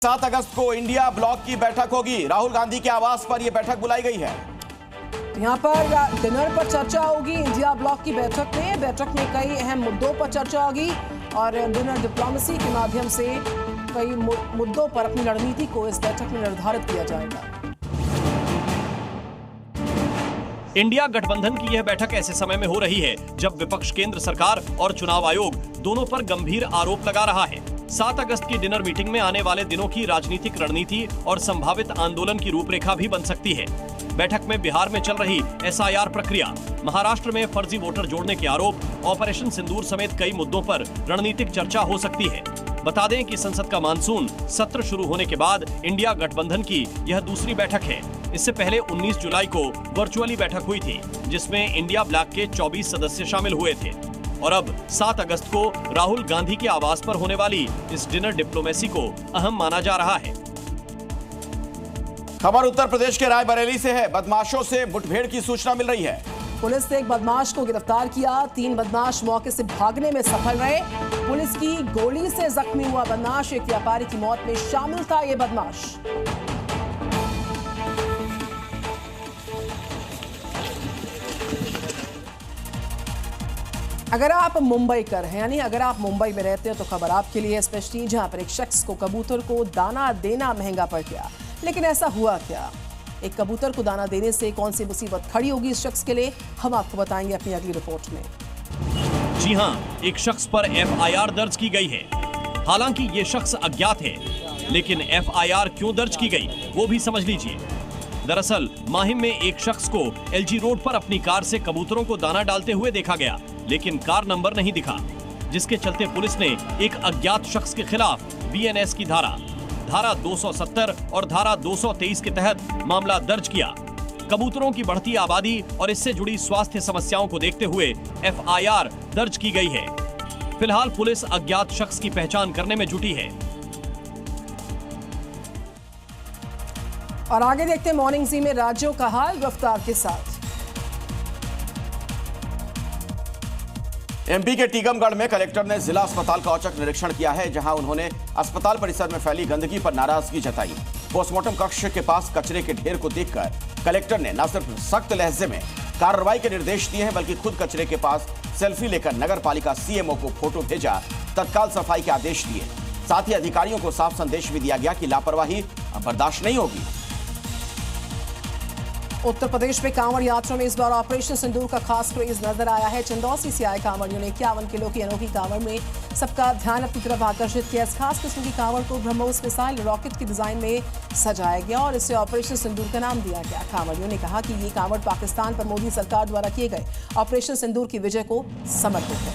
7 अगस्त को India block की बैठक होगी। राहुल गांधी के आवास पर यह बैठक बुलाई गई है। यहाँ पर डिनर पर चर्चा होगी। इंडिया ब्लॉक की बैठक में कई अहम मुद्दों पर चर्चा होगी और डिनर डिप्लोमेसी के माध्यम से कई मुद्दों पर अपनी रणनीति को इस बैठक में निर्धारित किया जाएगा। इंडिया गठबंधन की यह बैठक ऐसे समय में हो रही है जब विपक्ष केंद्र सरकार और चुनाव आयोग दोनों पर गंभीर आरोप लगा रहा है। 7 अगस्त की डिनर मीटिंग में आने वाले दिनों की राजनीतिक रणनीति और संभावित आंदोलन की रूपरेखा भी बन सकती है। बैठक में बिहार में चल रही SIR प्रक्रिया, महाराष्ट्र में फर्जी वोटर जोड़ने के आरोप, ऑपरेशन सिंदूर समेत कई मुद्दों पर रणनीतिक चर्चा हो सकती है। बता दें कि संसद का मानसून सत्र शुरू होने के बाद इंडिया गठबंधन की यह दूसरी बैठक है। इससे पहले 19 जुलाई को वर्चुअली बैठक हुई थी, जिसमें इंडिया ब्लॉक के 24 सदस्य शामिल हुए थे। और अब 7 अगस्त को राहुल गांधी के आवास पर होने वाली इस डिनर डिप्लोमेसी को अहम माना जा रहा है। खबर उत्तर प्रदेश के रायबरेली से है। बदमाशों से मुठभेड़ की सूचना मिल रही है। पुलिस ने एक बदमाश को गिरफ्तार किया। 3 बदमाश मौके से भागने में सफल रहे। पुलिस की गोली से जख्मी हुआ बदमाश एक व्यापारी की मौत में शामिल था। ये बदमाश अगर आप मुंबई कर हैं, यानी अगर आप मुंबई में रहते हो तो खबर आपके लिए स्पेशली, जहां पर एक शख्स को कबूतर को दाना देना महंगा पड़ गया। लेकिन ऐसा हुआ क्या? एक कबूतर को दाना देने से कौन सी मुसीबत खड़ी होगी इस शख्स के लिए, हम आपको बताएंगे अपनी अगली रिपोर्ट में। जी हां, एक शख्स पर FIR दर्ज की गई है। हालांकि ये शख्स अज्ञात है, लेकिन FIR क्यों दर्ज की गई वो भी समझ लीजिए। दरअसल माहिम में एक शख्स को LG रोड पर अपनी कार से कबूतरों को दाना डालते हुए देखा गया, लेकिन कार नंबर नहीं दिखा, जिसके चलते पुलिस ने एक अज्ञात शख्स के खिलाफ BNS की धारा 270 और धारा 223 के तहत मामला दर्ज किया। कबूतरों की बढ़ती आबादी और इससे जुड़ी स्वास्थ्य समस्याओं को देखते हुए FIR दर्ज की गई है। फिलहाल पुलिस अज्ञात शख्स की पहचान करने में जुटी है। और आगे देखते हैं मॉर्निंग जी में राज्यों का हाल रफ्तार के साथ। MP के टीकमगढ़ में कलेक्टर ने जिला अस्पताल का औचक निरीक्षण किया है, जहां उन्होंने अस्पताल परिसर में फैली गंदगी पर नाराजगी जताई। पोस्टमार्टम कक्ष के पास कचरे के ढेर को देखकर कलेक्टर ने न सिर्फ सख्त लहजे में कार्रवाई के निर्देश दिए हैं, बल्कि खुद कचरे के पास सेल्फी लेकर नगर पालिका CMO को फोटो भेजा, तत्काल सफाई के आदेश दिए। साथ ही अधिकारियों को साफ संदेश भी दिया गया कि लापरवाही अब बर्दाश्त नहीं होगी। उत्तर प्रदेश में कांवड़ यात्रा में इस बार ऑपरेशन सिंदूर का खास क्रेज नजर आया है। चंदौसी से आए कांवड़ियों ने 51 किलो की अनोखी कांवड़ में सबका ध्यान अपनी तरफ आकर्षित किया। इस खास किस्म की कांवड़ को ब्रह्मोस मिसाइल रॉकेट की डिजाइन में सजाया गया और इसे ऑपरेशन सिंदूर का नाम दिया गया। कांवड़ियों ने कहा कि ये कांवड़ पाकिस्तान पर मोदी सरकार द्वारा किए गए ऑपरेशन सिंदूर की विजय को समर्पित है।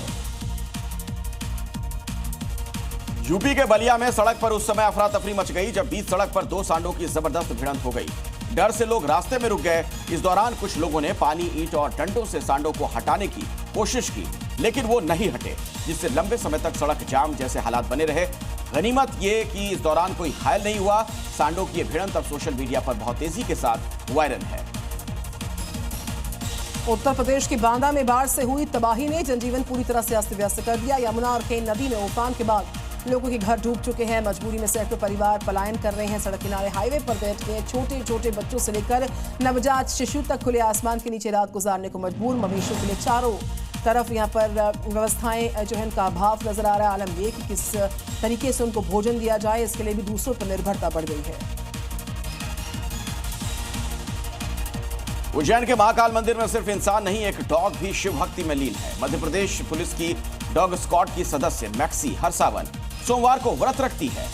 यूपी के बलिया में सड़क पर उस समय अफरा तफरी मच गई जब बीच सड़क पर 2 सांडों की जबरदस्त भिड़ंत हो गई। डर से लोग रास्ते में रुक गए। इस दौरान कुछ लोगों ने पानी, ईंट और डंडों से सांडों को हटाने की कोशिश की, लेकिन वो नहीं हटे, जिससे लंबे समय तक सड़क जाम जैसे हालात बने रहे। गनीमत ये कि इस दौरान कोई घायल नहीं हुआ। सांडों की ये भिड़ंत अब सोशल मीडिया पर बहुत तेजी के साथ वायरल है। उत्तर प्रदेश के बांदा में बाढ़ से हुई तबाही ने जनजीवन पूरी तरह से अस्त व्यस्त कर दिया। यमुना और केन नदी में उफान के बाद लोगों के घर डूब चुके हैं। मजबूरी में सैकड़ों परिवार पलायन कर रहे हैं। सड़क किनारे हाईवे पर बैठ गए छोटे छोटे बच्चों से लेकर नवजात शिशु तक खुले आसमान के नीचे रात गुजारने को मजबूर। मवेशियों के लिए चारों तरफ यहाँ पर व्यवस्थाएं जो है उनका अभाव नजर आ रहा है। आलम ये कि किस तरीके से उनको भोजन दिया जाए, इसके लिए भी दूसरों पर निर्भरता बढ़ गई है। उज्जैन के महाकाल मंदिर में सिर्फ इंसान नहीं, एक डॉग भी शिव भक्ति में लीन है। मध्य प्रदेश पुलिस की डॉग स्क्वाड की सदस्य मैक्सी हर सावन सोमवार को व्रत रखती है।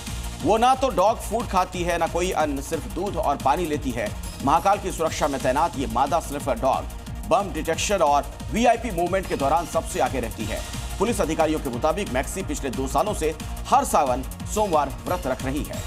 वो ना तो डॉग फूड खाती है, ना कोई अन्न, सिर्फ दूध और पानी लेती है। महाकाल की सुरक्षा में तैनात ये मादा स्निफर डॉग बम डिटेक्शन और VIP मूवमेंट के दौरान सबसे आगे रहती है। पुलिस अधिकारियों के मुताबिक मैक्सी पिछले 2 सालों से हर सावन सोमवार व्रत रख रही है।